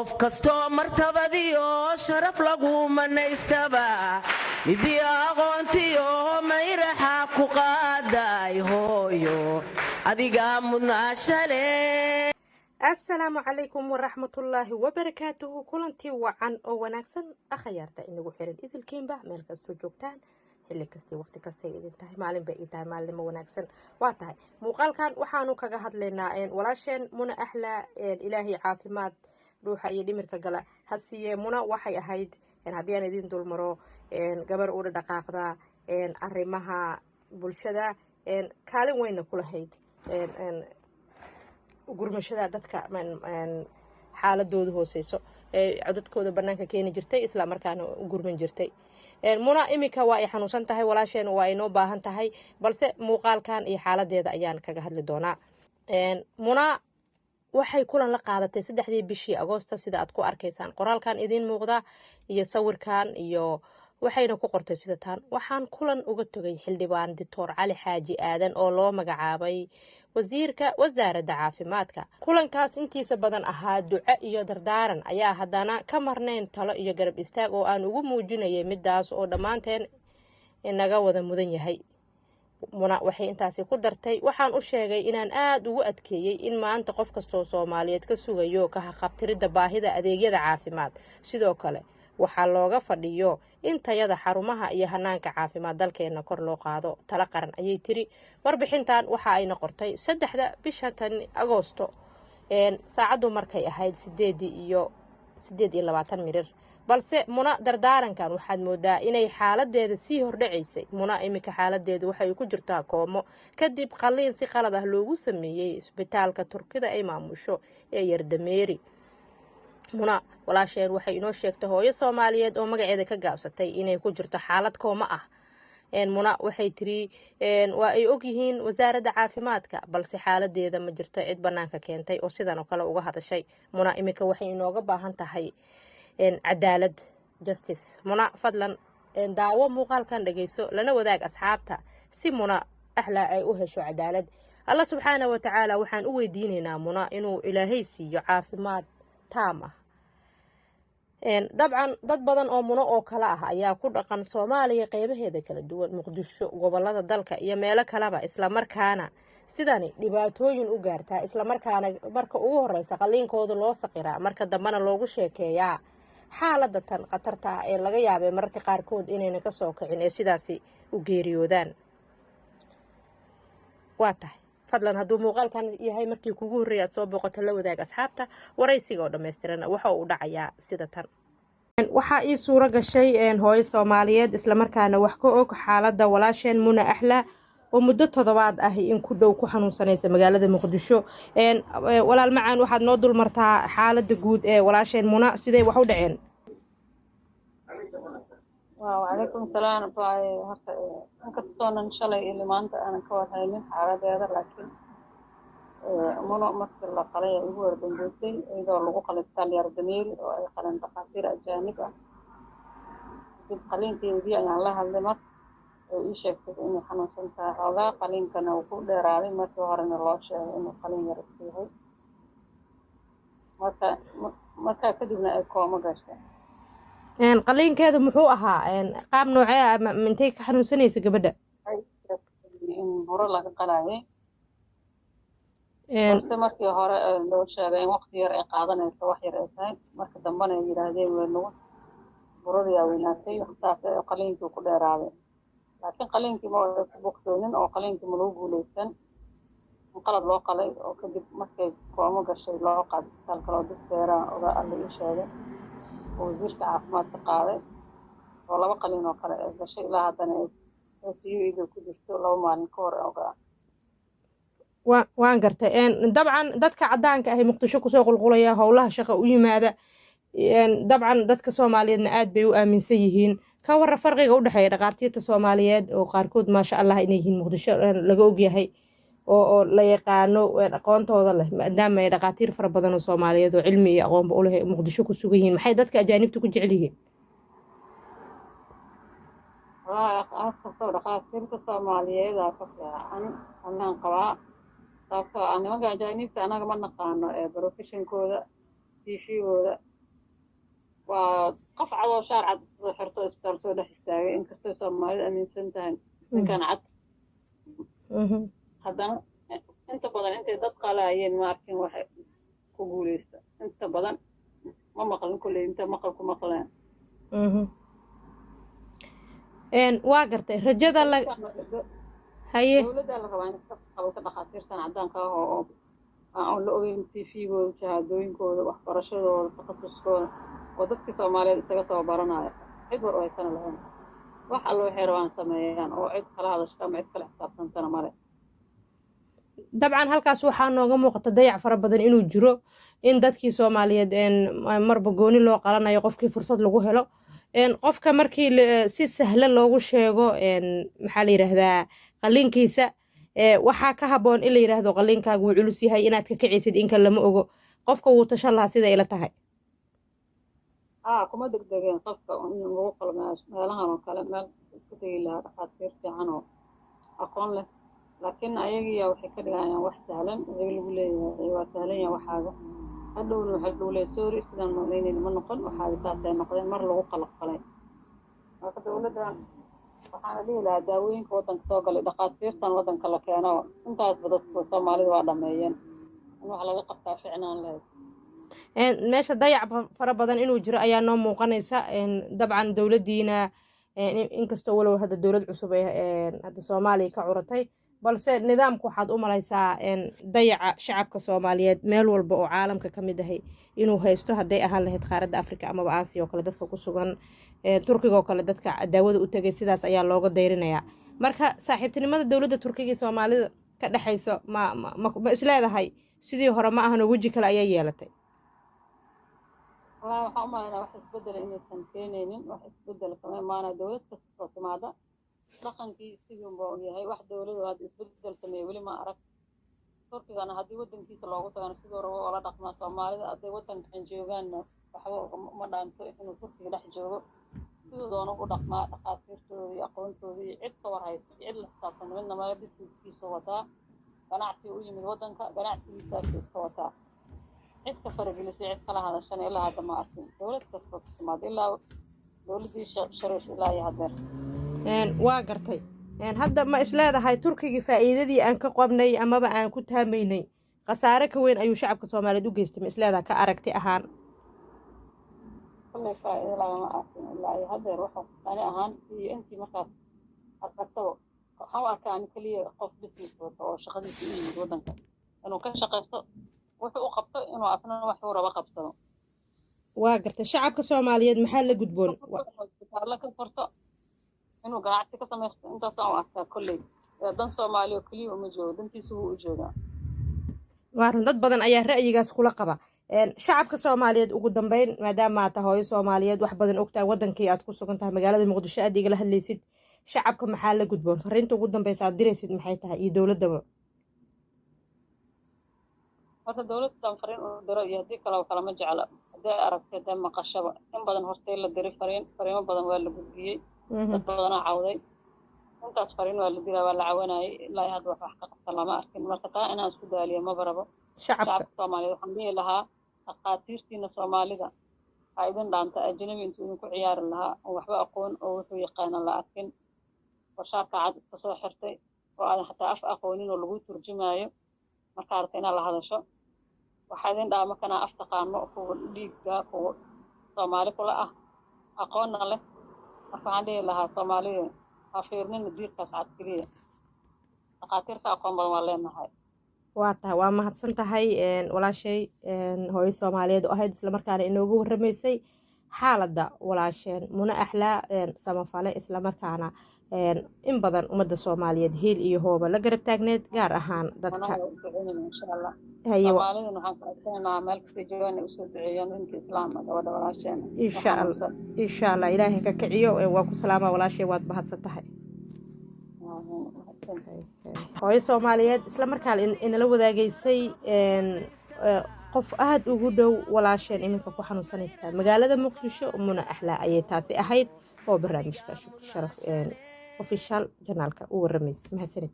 qof kastoo martabadiyo sharaf lagu manaystaba midii aqoontiyo mayraxa ku qaaday hooyo adiga mudnaashale. السلام عليكم ورحمة الله وبركاته. كلنتي وعن أو ونكسن أخيارتا إنه حيرن إذا الكيمبا ميل كستو جوكتان اللي كستي وقت كستي إذا انتهي معلم بقيتها معلم ونكسن واتهي مقال كان وحانو كجهد لنا ولاشين منا أحلى إلهي عافمات روح يدي مركجلا هسي منا وحي أهيد هدي أنا دين دول مرو جبر أور دقائق ذا أرمها بولشدا كالين وين كل هيد gurmashada dadka xaaladooda hooseyso codadkooda banaanka keeni jirtay isla markaana gurman jirtay. Muna imika waa ay xanuunsan tahay, walaasheen waa ay noo baahan tahay, balse muuqaalkan iyo xaaladeeda ayaan kaga hadli doonaa. Muna waxay kulan la qaadatay 3 bishii Agoosto sida aad ku arkaysaan qoraalkan idin muuqda iyo sawirkan iyo waxayna ku qortay sida tan: waxaan kulan uga tagay xildhibaan Dr. Cali Xaaji Aadan oo loo magacaabay wasiirka wasaaradda caafimaadka. Kulankaas intiisa badan ahaa duco iyo dardaaran ayaa haddana ka marnayn talo iyo garab istaag oo aan ugu muujinayay midaas oo dhammaanteen inaga wada mudan yahay. Muna waxay intaasi ku dartay: waxaan u sheegay inaan aad ugu adkeeyay in maanta qof kastoo Soomaaliyeed ka sugayo ka haqabtirida baahida adeegyada caafimaad. Sidoo kale waxaa looga fadhiyo in tayada xarumaha iyo hanaanka caafimaad dalkeena kor loo qaado. Tala qaran ayay tiri. Warbixintan waxa ay noqotay 3 bisha Agoosto saacadu markay ahayd 8:28 mirir. balse Muna dardaarankan waxaad moodaa inay xaaladeeda sii hordhacaysay. Muna imika xaaladeedu waxay ku jirtaa koomo kadib qalliin si qalad ah loogu sameeyay isbitaalka Turkida ay maamusho ee Yardameeri. Muna walaasheen waxay inoo sheegtay hooyo Soomaaliyeed oo magaceeda ka gaabsatay inay ku jirto xaalad kooma ah. Muna waxay tiri waa ay og yihiin wasaaradda caafimaadka, balse xaaladeeda ma jirto cid banaanka keentay oo sidan oo kale uga hadashay. Muna imika waxay inooga baahan tahay cadaalad, justice. Muna fadlan daawo muuqaalkan dhageyso lana wadaag asxaabta si Muna ahla ay u hesho cadaalad. Allah subxaanahu wa ta'ala waxaan u weydiinaynaa Muna inuu Ilaahay siiyo caafimaad taam ah. dabcan dad badan oo Muna oo kala ah ayaa ku dhaqan Soomaaliya qaybaheeda kala duwan, Muqdisho, gobolada dalka iyo meelo kaleba, isla markaana sidani dhibaatooyin u gaartaa, isla markaana marka ugu horeysa qaliinkooda loo saqiraa, marka dambana loogu sheekeeyaa xaaladda tan khatarta ah ee laga yaabay mararka qaarkood inayna ka soo kicin ee sidaasi u geeriyoodaan. waa tahay fadlan hadduu muuqaalkan yahay markii kugu horreeyay aad soo booqato la wadaag asxaabta. waraysiga oo dhammaystiran waxa uu dhacayaa sida tan. waxaa ii suura gashay hooyo Soomaaliyeed isla markaana wax ka og xaaladda walaasheen Muna Ahla oo muddo 7 ah in ku dhow ku xanuunsanaysa magaalada Muqdisho. walaal macaan waxaad noo dul martaa xaaladda guud ee walaasheen Muna sidee wax u dhaceen. وعليكم السلام كنتون إن شاء الله اللي ما أنت أنا كوهايين على هذا لكن منو مثل القلية هو بنجوتي إذا لقوا قلت تالي جميل وقلن تقاصير أجانب قلين في ودي أن الله اللي مر يشوف إنه حنون سنتا هذا قلين كان وقود رالي ما تهرن الله شيء إنه قلين يرسيه ما كدبنا إقامة قشة. qaliinkeedu muxuu ahaa qaab noocee ah intee ka xanuunsanaysa gabadha. in buro laga qalaayo markii hore loo sheegay in waqti yar ay qaadanayso wax yar ay tahay, marka dambana ay yiraahdeen weynagu buradii ay weynaatay waxtaas qaliinkii ku dheeraaday, laakiin qaliinkii ma bogsoonin oo qaliinkii ma lagu guuleysan. qalad loo qalay oo kadib markay koomo gashay loo qaaday isbitaalka loo difteera oga alla ii sheegay wasiirka caafimaadka qaaday oo 2 qaliin oo kale ay gashay ilaa haddana ay siyo ku jirto 2 maalin ka hor ogaa. waan gartay dabcan dadka cadaanka ah Muqdisho ku soo qulqulaya howlaha shaqo u yimaada, dabcan dadka Soomaaliyeedna aad bay u aaminsan yihiin. ka warra farqiga u dhaxeeya dhaqaatiirta Soomaaliyeed oo qaarkood maasha Allah inay yihiin Muqdisho laga og yahay oo la yaqaano aqoontooda leh, maadaama ay dhaqaatiir fara badan oo Soomaaliyeed oo cilmi iyo aqoonba u leh Muqdisho ku sugan yihiin. maxay dadka ajaanibta ku jecel yihiin. dhaqaatiirta Soomaaliyeed aa ka fiican anaan qabaa sababtoo ah nimanka ajaanibta anaga ma naqaano professionkooda tiifigooda waa qof cadoo shaar cad soo xirto isbitaal soo dhex istaagay inkastoo soomaalida aaminsan tahay ninkan cad haddana inta badan intay dad qalaayeen ma arkin waxay ku guuleysta inta badan ma maqlin kolley inta maqal ku maqleen waa gartay rajada haye dowladda la rabaa in ka qabato dhakhaatiirtan caddaanka ah oo aan la ogeyn tiifigooda shahaadooyinkooda waxbarashadooda takhasuskooda oo dadkii soomaaliyeed isaga tababaranaya cid war oo haysana lahayn wax allo waxay rabaan sameeyaan oo cid kala hadashta ama cid kala xisaabtantana male dabcan halkaas waxaa nooga muuqata dayac fara badan inuu jiro in dadkii soomaaliyeed marba gooni loo qalanayo qofkii fursad lagu helo qofka markii si sahlan loogu sheego maxaa la yidhaahdaa qalliinkiisa waxaa ka habboon in la yidhaahdo qalliinkaagu wuu culus yahay inaad ka kicaysid inka lama ogo qofka wuu tashan lahaa sida ila tahay kuma degdegeen qofka in lagu qalmeeyo meelahan oo kale meel isku tegi lahaa dhakhaatiir fiican oo aqoon leh laakiin ayagiya waxay ka dhigayaan wax sahlan ayaga lagu leeyahay waa sahlan yahay waxaaga hadhowna waxay lagu leeyahay sorry sidaan malaynayna ma noqon waxaaga saasay noqdeen mar lagu qalaqalay marka dowladdan waxaana dhihi lahaa daawooyinka waddanka soo galay dhakhaatiirtan waddanka la keeno intaasba dadka soomaalida waa dhameeyeen in wax laga qabtaa ficnaan lahayd meesha dayac fara badan inuu jiro ayaa noo muuqanaysa dabcan dowladdiina inkastoo walow hadda dowlad cusub hadda soomaaliya ka curatay balse nidaamku waxaad u malaysaa dayaca shacabka soomaaliyeed meel walba oo caalamka ka mid ahay inuu haysto hadday ahaan lahayd qaaradda afrika amaba aasiya oo kale dadka ku sugan turkiga oo kale dadka daawada u tegay sidaas ayaa looga dayrinayaa marka saaxiibtinimada dowladda turkiga iyo soomaalida ka dhexayso ma isleedahay sidii hore ma ahano weji kale ayaa yeelatay والله waxaan u malaynaa wax isbedel inaysan keenaynin wax isbedel kama imaanaya dowlad kastoo timaada dhaqankii sidii unba u yahay wax dowladu hadda isbedel sameeye weli ma arag turkigana haddii waddankiisa loogu tagana sidoo rabo oo la dhaqmaa soomaalida hadday waddankan joogaanna waxba uma dhaanto inuu turkiga dhex joogo siduu doona u dhaqmaa dhakhaatiirtooda iyo aqoontooda iyo cid ka war haysta iyo cid la xisaabtan midna mala busineskiisa wataa ganacsi u yimid waddanka ganacsigiisaasuu iska wataa cid ka faragelisay cid kala hadashan ilaa hadda ma arkin dowlad kastoo ka timaada ilaa dowladdii shariif ilaa iyo hadeer waa gartay hadda ma isleedahay turkigii faa'iidadii aan ka qabnay amaba aan ku taamaynay khasaare ka weyn ayuu shacabka soomaaliyeed u geystay ma isleedahay ka aragti ahaan kullay faa'iido lagama arkin ilaa iyo hadeer wuxuu ani ahaan iyo intii markaas aragtaba waxaan u arkaa ani keliya qof business wata oo shaqadiisa u yimid waddanka inuu ka shaqaysto wuxuu u qabto inuu afna waxuu raba qabsado waa gartay shacabka soomaaliyeed maxaa la gudboon la ka farto inuu ganacsi ka samaysto intaasaan u arkaa kolley dan soomaaliya oo keliya uma joogo dantiisa wuu u joogaa waa run dad badan ayaa ra'yigaas kula qaba shacabka soomaaliyeed ugu dambeyn maadaama aad tahay hooyo soomaaliyeed wax badan ogtahay waddankii aad ku sugan tahay magaalada muqdisho aad igala hadlaysid shacabka maxaa la gudboon fariinta ugu dambeysa aad diraysid maxay tahay iyo dowladdaba horta dowladdan fariin uu diro iyo haddii kaleba kalama jecla hadday aragtay hadday maqashaba in badan hortay la diray fariimo badan waa la gudbiyey dad badanaa cawday intaas fariin waa la diraa waa la cawanayay ilaa hadda wax ka qabtan lama arkin marka taa inaan isku daaliyo maba rabo shacabka soomaaliyeed waxaan dhihi lahaa dhakhaatiirtiina soomaalida ha idin dhaanta ajnabi intuu idinku ciyaari lahaa oo waxba aqoon oo wuxuu yaqaana la arkin warshaarka cad iska soo xirtay oo aadan xataa af aqoonin oo lagu turjumaayo marka aragta inaad la hadasho waxaa idin dhaha markanaa af taqaano kuwa dhiigga kuwa soomaali kula ah aqoonna leh marka waxaan dhihi lahaa soomaalida ha fiirnina diirkaas cad keliya dhakhaatiirka aqoon badan waa leenahay waa tahay waa mahadsan tahay walaashay hooyo soomaaliyeed oo ahayd islamarkaana inoogu warramaysay xaaladda walaasheen muna axlaa samafale islamarkaana in badan ummadda soomaaliyeed hiil iyo hooba la garab taagneed gaar ahaan dadka soomaalidana waxaan ka codsanaynaa meel kastay joogaan inay usoo duceeyaan dinka islaamka gabadha walaasheena insha allah ilaahay ka kiciyo waa ku salaamaa walaashay waad bahadsan tahay hooyo soomaaliyeed islamarkaana inala wadaagaysay qof aada ugu dhow walaasheen iminka ku xanuunsanaysaa magaalada muqdisho muna axlaa ayay taasi ahayd oo barnaamijka shukr sharaf official janaalka u warramaysa mahadsanid